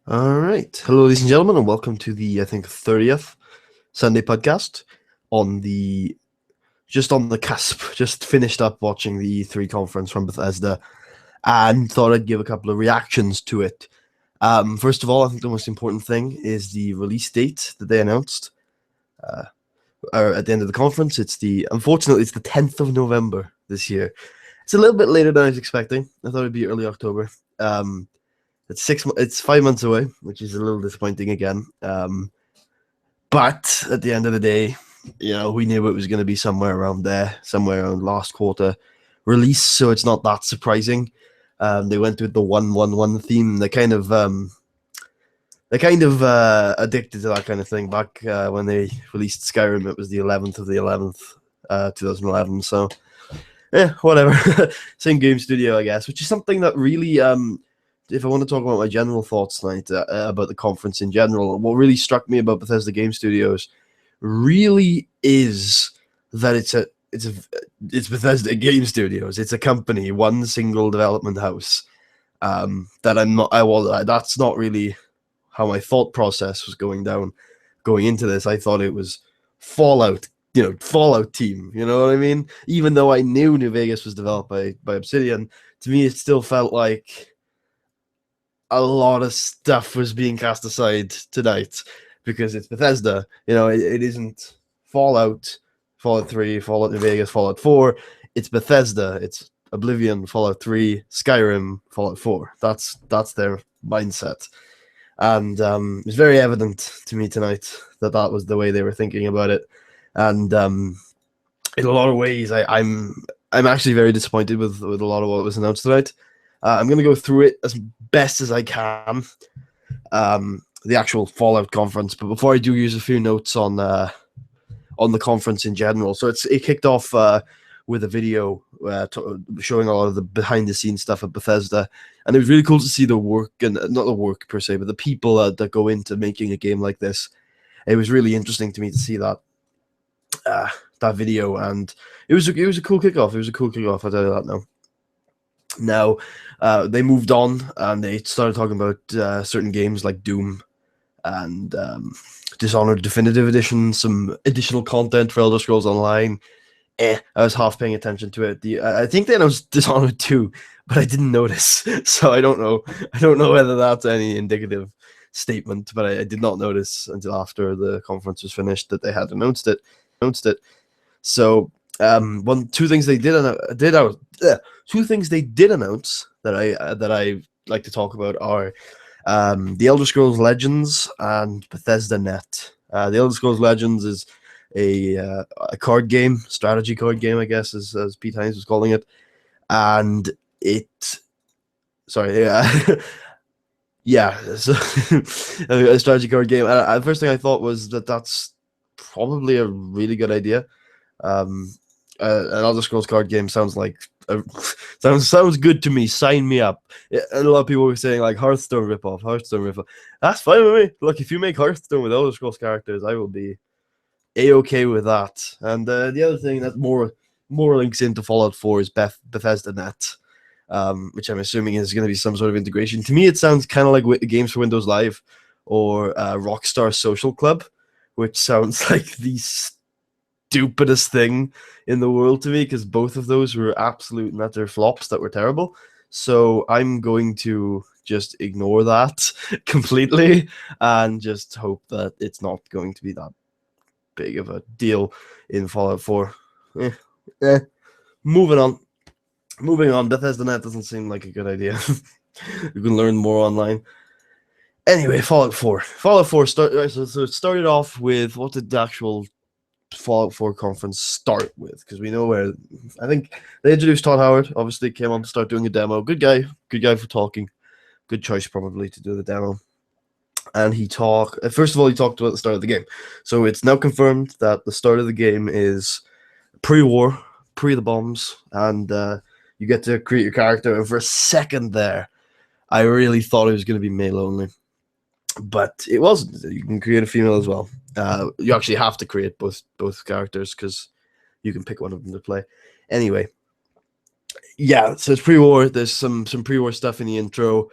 All right. Hello, ladies and gentlemen, and welcome to the, I think, 30th Sunday podcast on the just on the cusp. Just finished up watching the E3 conference from Bethesda and thought I'd give a couple of reactions to it. First of all, I think the most important thing is the release date that they announced at the end of the conference. Unfortunately, it's the 10th of November this year. It's a little bit later than I was expecting. I thought it'd be early October. It's 5 months away, which is a little disappointing again. But at the end of the day, we knew it was going to be somewhere around there, somewhere around last quarter release. So it's not that surprising. They went with the 1-1-1 theme. They're addicted to that kind of thing. Back when they released Skyrim, it was the 11th of the 11th, 2011. So yeah, whatever. Same game studio, I guess, which is something that really if I want to talk about my general thoughts tonight about the conference in general, what really struck me about Bethesda Game Studios really is that it's Bethesda Game Studios. It's a company, one single development house. That's not really how my thought process was going into this. I thought it was Fallout, Fallout team. You know what I mean? Even though I knew New Vegas was developed by Obsidian, to me it still felt like a lot of stuff was being cast aside tonight because it's Bethesda. It isn't Fallout 3, Fallout New Vegas, Fallout 4. It's Bethesda. It's Oblivion, Fallout 3, Skyrim, Fallout 4. That's their mindset. And it's very evident to me tonight that was the way they were thinking about it. And in a lot of ways, I'm actually very disappointed with a lot of what was announced tonight. I'm going to go through it as best as I can, the actual Fallout conference. But before I do, use a few notes on the conference in general. So it kicked off with a video showing a lot of the behind-the-scenes stuff at Bethesda. And it was really cool to see the work, and not the work per se, but the people that go into making a game like this. It was really interesting to me to see that video, and it was a cool kickoff. It was a cool kickoff, I'll tell you that now. Now, they moved on and they started talking about certain games like Doom and Dishonored Definitive Edition, some additional content for Elder Scrolls Online. I was half paying attention to it. I think they announced Dishonored 2, but I didn't notice. So I don't know. I don't know whether that's any indicative statement, but I did not notice until after the conference was finished that they had announced it. So two things they did announce that I like to talk about are the Elder Scrolls Legends and Bethesda Net. The Elder Scrolls Legends is a card game, strategy card game, I guess, as Pete Hines was calling it, and yeah, so a strategy card game. The first thing I thought was that's probably a really good idea. An Elder Scrolls card game sounds like sounds good to me. Sign me up. And a lot of people were saying like Hearthstone ripoff. That's fine with me. Look, if you make Hearthstone with Elder Scrolls characters, I will be a-okay with that. And the other thing that more links into Fallout 4 is Bethesda Net, which I'm assuming is going to be some sort of integration. To me, it sounds kind of like games for Windows Live or Rockstar Social Club, which sounds like the stupidest thing in the world to me, because both of those were absolute and utter flops that were terrible. So I'm going to just ignore that completely and just hope that it's not going to be that big of a deal in Fallout 4. Moving on. Bethesda Net doesn't seem like a good idea. You can learn more online. Anyway, Fallout 4. So it started off with, what did the actual Fallout 4 conference start with? Because we know where, I think they introduced Todd Howard, obviously came on to start doing a demo. Good guy for talking. Good choice probably to do the demo. And first of all, he talked about the start of the game. So it's now confirmed that the start of the game is pre-war, pre the bombs, and you get to create your character. And for a second there, I really thought it was going to be male only, but it wasn't. You can create a female as well. You actually have to create both characters because you can pick one of them to play. Anyway, yeah. So it's pre-war. There's some pre-war stuff in the intro,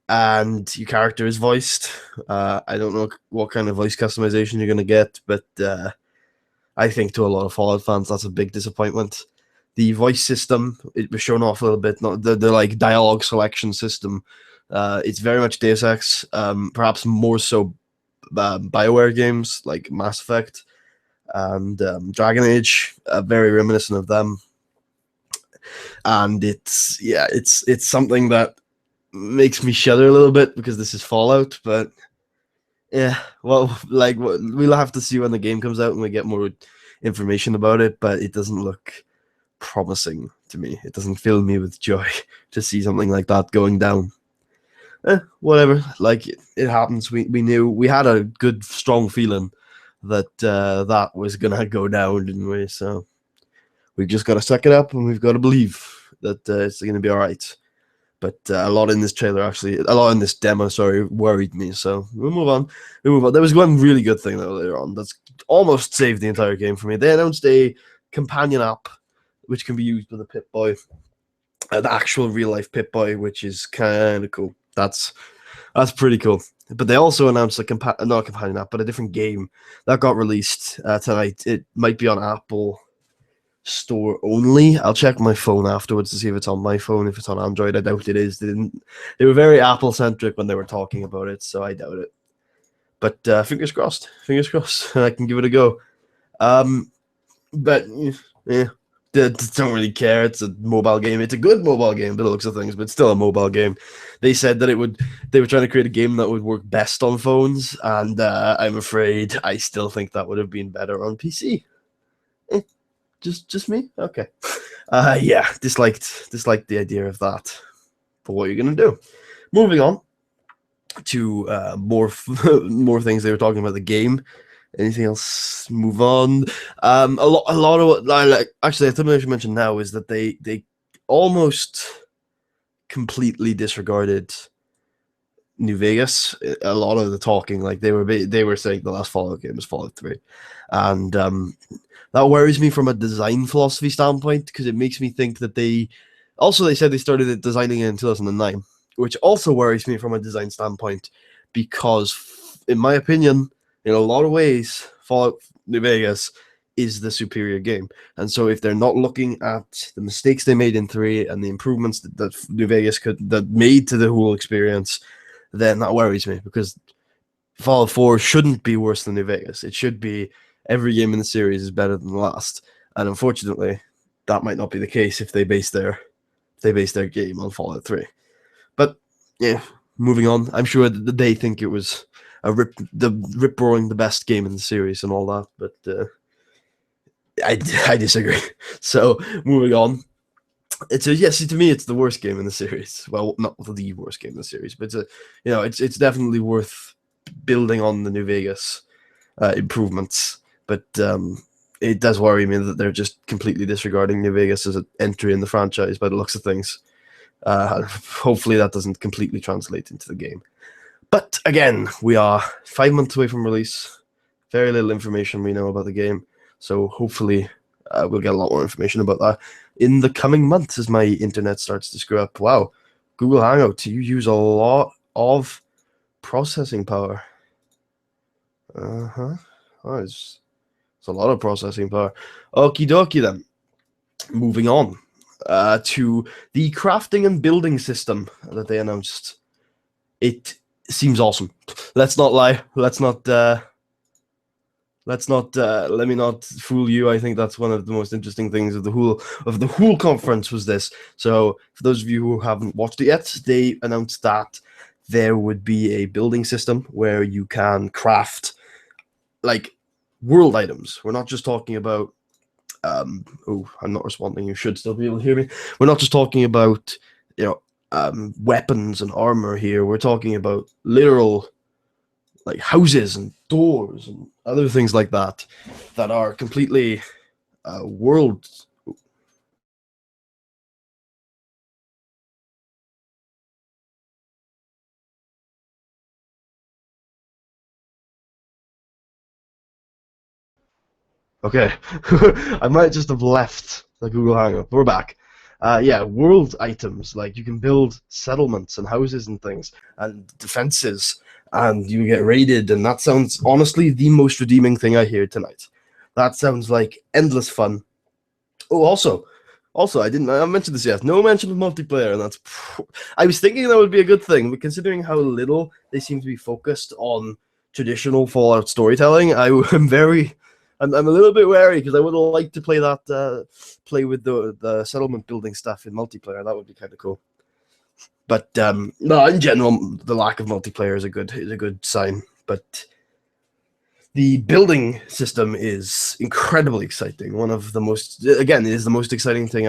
and your character is voiced. I don't know what kind of voice customization you're gonna get, but I think to a lot of Fallout fans that's a big disappointment. The voice system, it was shown off a little bit. Not the like dialogue selection system. It's very much Deus Ex, perhaps more so Bioware games like Mass Effect and Dragon Age, very reminiscent of them. And it's something that makes me shudder a little bit because this is Fallout. But yeah, well, like we'll have to see when the game comes out and we get more information about it. But it doesn't look promising to me. It doesn't fill me with joy to see something like that going down. Whatever. Like it happens. We knew we had a good strong feeling that that was gonna go down, didn't we? So we've just got to suck it up and we've got to believe that it's going to be all right. But a lot in this trailer, actually, a lot in this demo, sorry, worried me. So we'll move on. We'll move on. There was one really good thing though later on that's almost saved the entire game for me. They announced a companion app which can be used with a Pip-Boy, the actual real life Pip-Boy, which is kind of cool. That's pretty cool. But they also announced not a companion app, but a different game that got released tonight. It might be on Apple Store only. I'll check my phone afterwards to see if it's on my phone. If it's on Android, I doubt it is. They were very Apple centric when they were talking about it, so I doubt it. But fingers crossed. Fingers crossed. I can give it a go. But yeah, don't really care. It's a mobile game. It's a good mobile game, by the looks of things, but it's still a mobile game. They said that they were trying to create a game that would work best on phones, and I'm afraid I still think that would have been better on PC. Just me? Okay. Yeah, disliked the idea of that. But what are you gonna do? Moving on to more things they were talking about the game. Anything else? Move on. A lot of what like actually something I should mention now is that they almost completely disregarded New Vegas. A lot of the talking, like they were saying the last Fallout game was Fallout 3, and that worries me from a design philosophy standpoint because it makes me think that they said they started designing it in 2009, which also worries me from a design standpoint because, in my opinion, in a lot of ways, Fallout New Vegas is the superior game. And so if they're not looking at the mistakes they made in 3 and the improvements that New Vegas that made to the whole experience, then that worries me because Fallout 4 shouldn't be worse than New Vegas. It should be every game in the series is better than the last. And unfortunately, that might not be the case if they base their game on Fallout 3. But yeah, moving on. I'm sure that they think it was rip roaring the best game in the series and all that, but I disagree. So moving on. To me it's the worst game in the series. Well, not the worst game in the series, but it's definitely worth building on the New Vegas improvements. But it does worry me that they're just completely disregarding New Vegas as an entry in the franchise by the looks of things. Hopefully that doesn't completely translate into the game. But again, we are 5 months away from release. Very little information we know about the game. So hopefully we'll get a lot more information about that in the coming months as my internet starts to screw up. Wow, Google Hangout, you use a lot of processing power. Oh, it's a lot of processing power. Okie dokie then. Moving on to the crafting and building system that they announced. It seems awesome. Let's not lie. Let me not fool you. I think that's one of the most interesting things of the whole conference was this. So for those of you who haven't watched it yet, they announced that there would be a building system where you can craft like world items. We're not just talking about I'm not responding. You should still be able to hear me. We're not just talking about weapons and armor here. We're talking about literal like houses and doors and other things like that are completely world. Okay, I might just have left the Google Hangout. We're back. Yeah, world items, like you can build settlements and houses and things and defenses, and you get raided, and that sounds honestly the most redeeming thing I hear tonight. That sounds like endless fun. Oh, also, I mentioned this yet. No mention of multiplayer, and I was thinking that would be a good thing, but considering how little they seem to be focused on traditional Fallout storytelling, I'm a little bit wary because I would like to play play with the settlement building stuff in multiplayer. That would be kind of cool. But no, in general, the lack of multiplayer is a good sign. But the building system is incredibly exciting. One of the most, again, it is the most exciting thing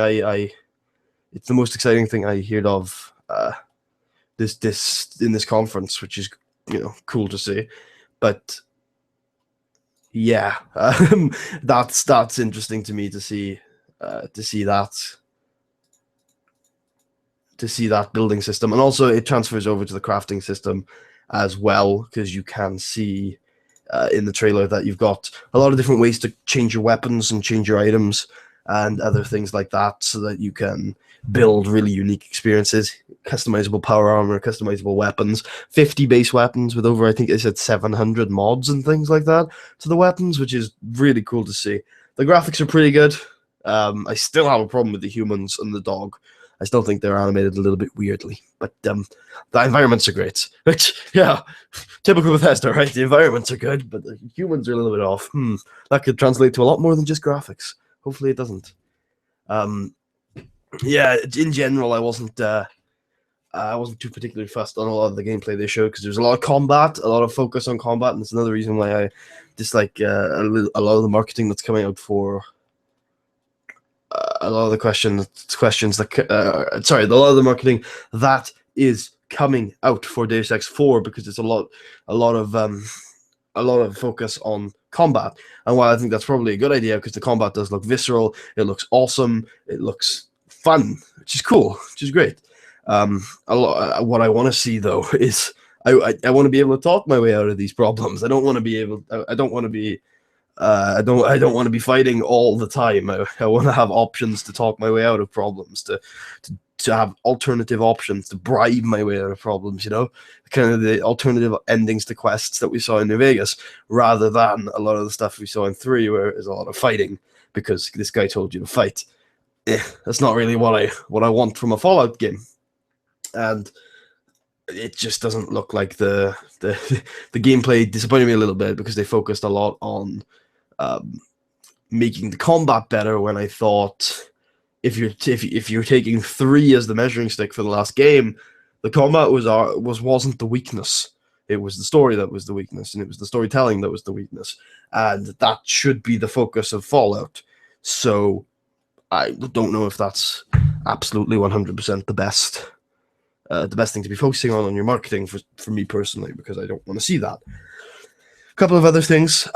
it's the most exciting thing I heard of this in this conference, which is cool to see. But yeah, that's interesting to me to see that building system, and also it transfers over to the crafting system as well, because you can see in the trailer that you've got a lot of different ways to change your weapons and change your items and other things like that, so that you can build really unique experiences, customizable power armor, customizable weapons, 50 base weapons with over, I think they said 700 mods and things like that to the weapons, which is really cool to see. The graphics are pretty good. I still have a problem with the humans and the dog. I still think they're animated a little bit weirdly, but the environments are great. Which, yeah, typical Bethesda, right? The environments are good, but the humans are a little bit off. That could translate to a lot more than just graphics. Hopefully it doesn't. Yeah, in general, I wasn't too particularly fussed on a lot of the gameplay they showed, because there's a lot of combat, a lot of focus on combat, and it's another reason why I dislike a lot of the marketing that's coming out for a lot of the questions that sorry, a lot of the marketing that is coming out for Deus Ex 4, because it's a lot of focus on combat. And while I think that's probably a good idea, because the combat does look visceral, it looks awesome, it looks fun, which is cool, which is great. What I want to see though is I want to be able to talk my way out of these problems. I don't want to be able. I don't want to be. I don't want to be fighting all the time. I want to have options to talk my way out of problems, to have alternative options, to bribe my way out of problems, kind of the alternative endings to quests that we saw in New Vegas, rather than a lot of the stuff we saw in 3, where there's a lot of fighting because this guy told you to fight. That's not really what I want from a Fallout game. And it just doesn't look like the gameplay disappointed me a little bit, because they focused a lot on making the combat better, when I thought if you're taking 3 as the measuring stick for the last game, the combat wasn't the weakness. It was the story that was the weakness, and it was the storytelling that was the weakness, and that should be the focus of Fallout. So I don't know if that's absolutely 100% the best thing to be focusing on your marketing for me personally, because I don't want to see that. A couple of other things,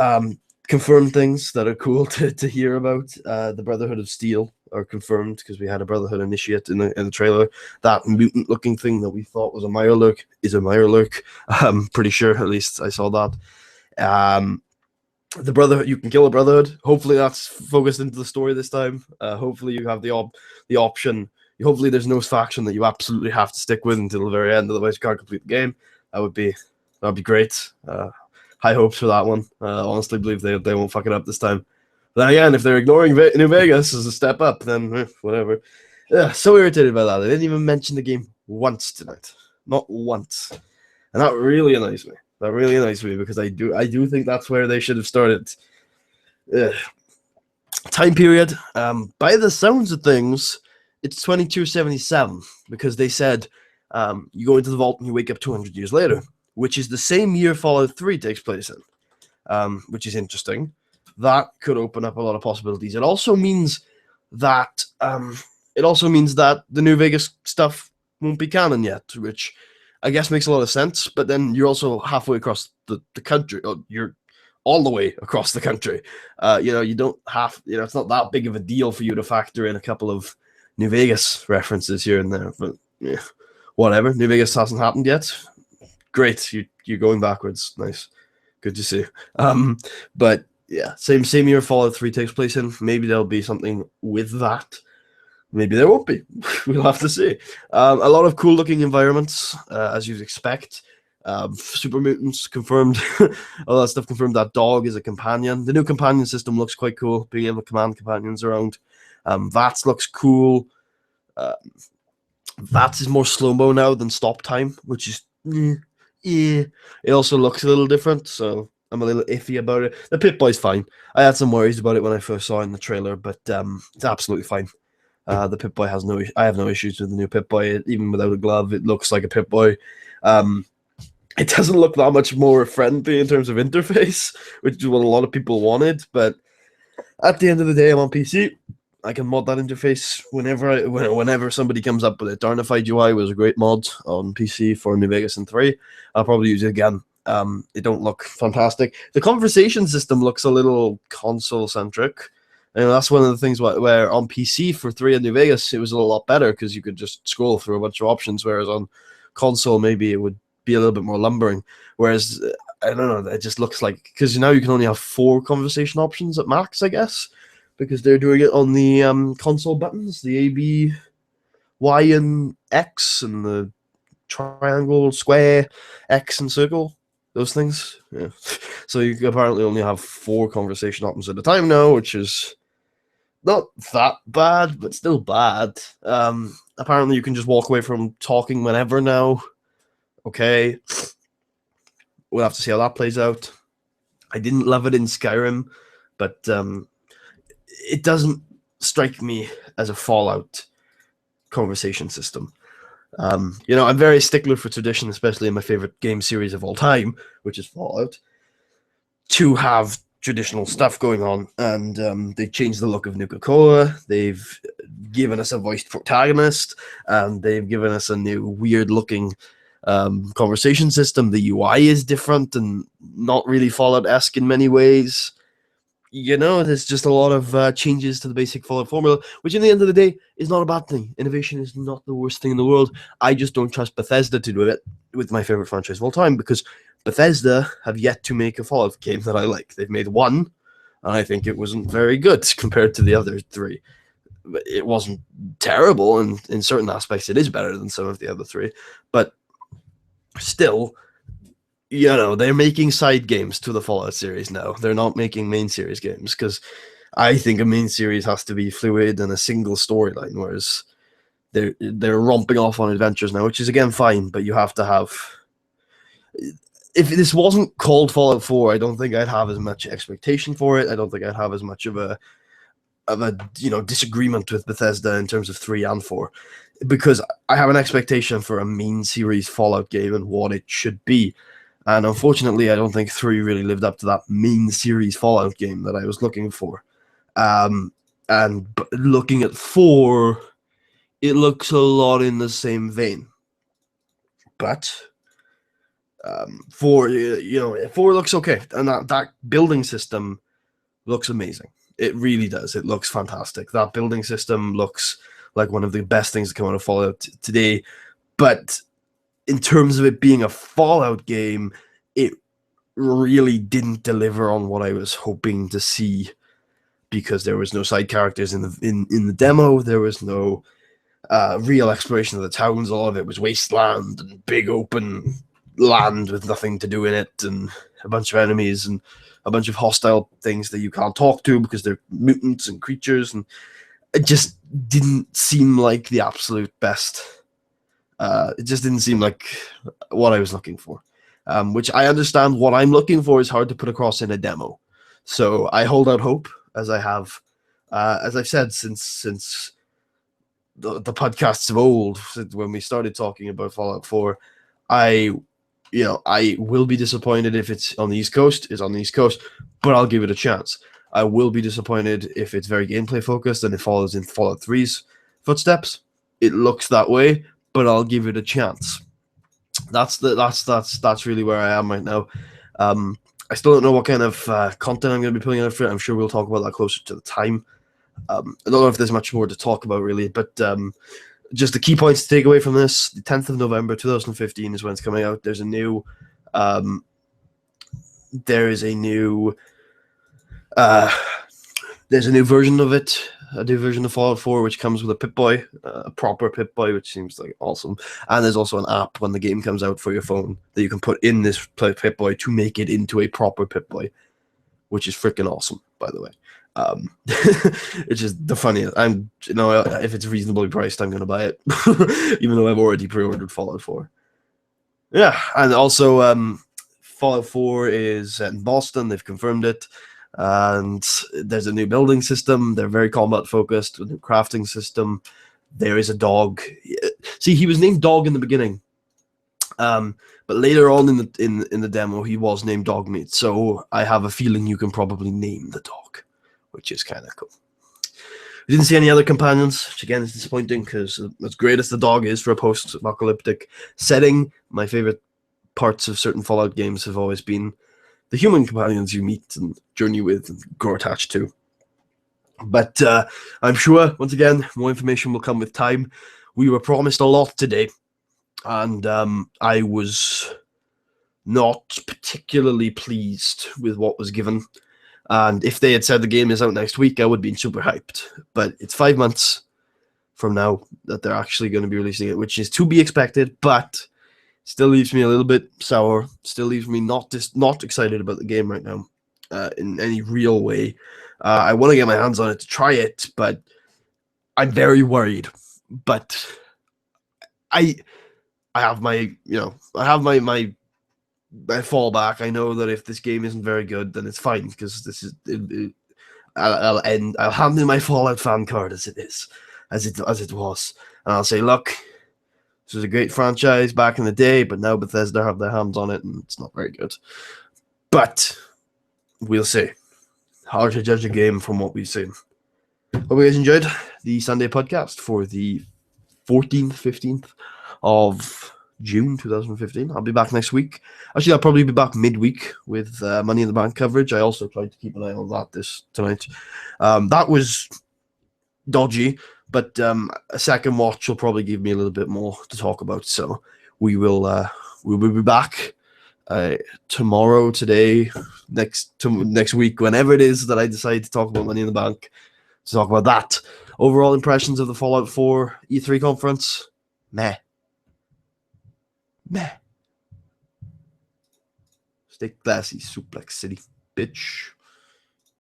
confirmed things that are cool to hear about. The Brotherhood of Steel are confirmed, because we had a Brotherhood Initiate in the trailer. That mutant-looking thing that we thought was a Mirelurk is a Mirelurk. I'm pretty sure, at least I saw that. The Brotherhood, you can kill a Brotherhood. Hopefully that's focused into the story this time. Hopefully you have the option. Hopefully there's no faction that you absolutely have to stick with until the very end, otherwise you can't complete the game. That'd be great. High hopes for that one. Honestly believe they won't fuck it up this time. Then again, if they're ignoring New Vegas as a step up, then whatever. Yeah, so irritated by that. They didn't even mention the game once tonight. Not once. And that really annoys me. Because I do think that's where they should have started. Time period. By the sounds of things, it's 2277, because they said you go into the vault and you wake up 200 years later, which is the same year Fallout 3 takes place in, which is interesting. That could open up a lot of possibilities. It also means that the New Vegas stuff won't be canon yet, which I guess makes a lot of sense. But then you're also halfway across the country. You're all the way across the country. You don't have. It's not that big of a deal for you to factor in a couple of New Vegas references here and there. But yeah, whatever. New Vegas hasn't happened yet. Great, you're going backwards. Nice, good to see. But yeah, same year Fallout 3 takes place in. Maybe there'll be something with that. Maybe there won't be. We'll have to see. A lot of cool looking environments, as you'd expect. Super mutants confirmed. All that stuff confirmed. That dog is a companion. The new companion system looks quite cool. Being able to command companions around. VATS looks cool. VATS is more slow mo now than stop time, which is yeah. It also looks a little different, so I'm a little iffy about it. The Pip-Boy's fine. I had some worries about it when I first saw it in the trailer, but it's absolutely fine. The Pip-Boy has no. I have no issues with the new Pip-Boy. Even without a glove, it looks like a Pip-Boy. It doesn't look that much more friendly in terms of interface, which is what a lot of people wanted. But at the end of the day, I'm on PC. I can mod that interface whenever somebody comes up with it. Darnified UI was a great mod on PC for New Vegas and 3. I'll probably use it again. It don't look fantastic. The conversation system looks a little console centric. And that's one of the things where on PC for 3 and New Vegas, it was a lot better because you could just scroll through a bunch of options, whereas on console, maybe it would be a little bit more lumbering. Whereas, I don't know, it just looks like, because now you can only have 4 conversation options at max, I guess, because they're doing it on the console buttons, the A, B, Y, and X, and the triangle, square, X, and circle. Those things. Yeah. So you apparently only have 4 conversation options at a time now, which is not that bad, but still bad. Apparently you can just walk away from talking whenever now. Okay. We'll have to see how that plays out. I didn't love it in Skyrim, but it doesn't strike me as a Fallout conversation system. I'm very stickler for tradition, especially in my favorite game series of all time, which is Fallout, to have traditional stuff going on. And they changed the look of Nuka-Cola. They've given us a voiced protagonist, and they've given us a new weird-looking conversation system. The UI is different and not really Fallout-esque in many ways. There's just a lot of changes to the basic Fallout formula, which in the end of the day is not a bad thing. Innovation is not the worst thing in the world. I just don't trust Bethesda to do it with my favorite franchise of all time, because Bethesda have yet to make a Fallout game that I like. They've made one, and I think it wasn't very good compared to the other 3. It wasn't terrible, and in certain aspects it is better than some of the other 3, but still, they're making side games to the Fallout series now. They're not making main series games, because I think a main series has to be fluid and a single storyline, whereas they're romping off on adventures now, which is again fine, but you have to have. If this wasn't called Fallout 4, I don't think I'd have as much expectation for it. I don't think I'd have as much of a disagreement with Bethesda in terms of 3 and 4, because I have an expectation for a main series Fallout game and what it should be. And unfortunately, I don't think 3 really lived up to that main series Fallout game that I was looking for. And looking at 4, it looks a lot in the same vein. But 4 looks okay. And that building system looks amazing. It really does. It looks fantastic. That building system looks like one of the best things to come out of Fallout today. But in terms of it being a Fallout game, it really didn't deliver on what I was hoping to see, because there was no side characters in the demo. There was no real exploration of the towns. A lot of it was wasteland and big open land with nothing to do in it, and a bunch of enemies and a bunch of hostile things that you can't talk to because they're mutants and creatures, and it just didn't seem like the absolute best. It just didn't seem like what I was looking for, which I understand what I'm looking for is hard to put across in a demo. So I hold out hope, as I have, as I've said since the podcasts of old, when we started talking about Fallout 4. I will be disappointed if it's on the East Coast. It's on the East Coast, but I'll give it a chance. I will be disappointed if it's very gameplay focused and it follows in Fallout 3's footsteps. It looks that way, but I'll give it a chance. That's really where I am right now. I still don't know what kind of content I'm going to be putting out for it. I'm sure we'll talk about that closer to the time. I don't know if there's much more to talk about really, but just the key points to take away from this: the 10th of November 2015 is when it's coming out. There's a new version of it a new version of Fallout 4, which comes with a Pip-Boy, a proper Pip-Boy, which seems like awesome. And there's also an app when the game comes out for your phone that you can put in this Pip-Boy to make it into a proper Pip-Boy, which is freaking awesome, by the way. It's just the funniest. If it's reasonably priced, I'm going to buy it, even though I've already pre-ordered Fallout 4. Yeah, and also Fallout 4 is set in Boston. They've confirmed it. And there's a new building system. They're very combat focused with a crafting system. There is a dog. See, he was named Dog in the beginning, but later on in the demo, he was named Dogmeat. So I have a feeling you can probably name the dog, which is kind of cool. We didn't see any other companions, which again is disappointing because as great as the dog is for a post-apocalyptic setting, my favorite parts of certain Fallout games have always been the human companions you meet and journey with and grow attached to. But I'm sure, once again, more information will come with time. We were promised a lot today, and I was not particularly pleased with what was given. And if they had said the game is out next week, I would have been super hyped. But it's 5 months from now that they're actually going to be releasing it, which is to be expected, but still leaves me a little bit sour. Still leaves me not excited about the game right now in any real way. I want to get my hands on it to try it, but I'm very worried. But I have my fallback. I know that if this game isn't very good, then it's fine because this is. I'll hand in my Fallout fan card as it is, as it was, and I'll say, look. This was a great franchise back in the day, but now Bethesda have their hands on it, and it's not very good. But we'll see. Hard to judge a game from what we've seen. Hope you guys enjoyed the Sunday podcast for the 14th, 15th of June 2015. I'll be back next week. Actually, I'll probably be back midweek with Money in the Bank coverage. I also tried to keep an eye on that tonight. That was dodgy. But a second watch will probably give me a little bit more to talk about. So we will be back tomorrow, today, next week, whenever it is that I decide to talk about Money in the Bank, to talk about that. Overall impressions of the Fallout 4 E3 conference? Meh. Stay classy, Suplex City, bitch.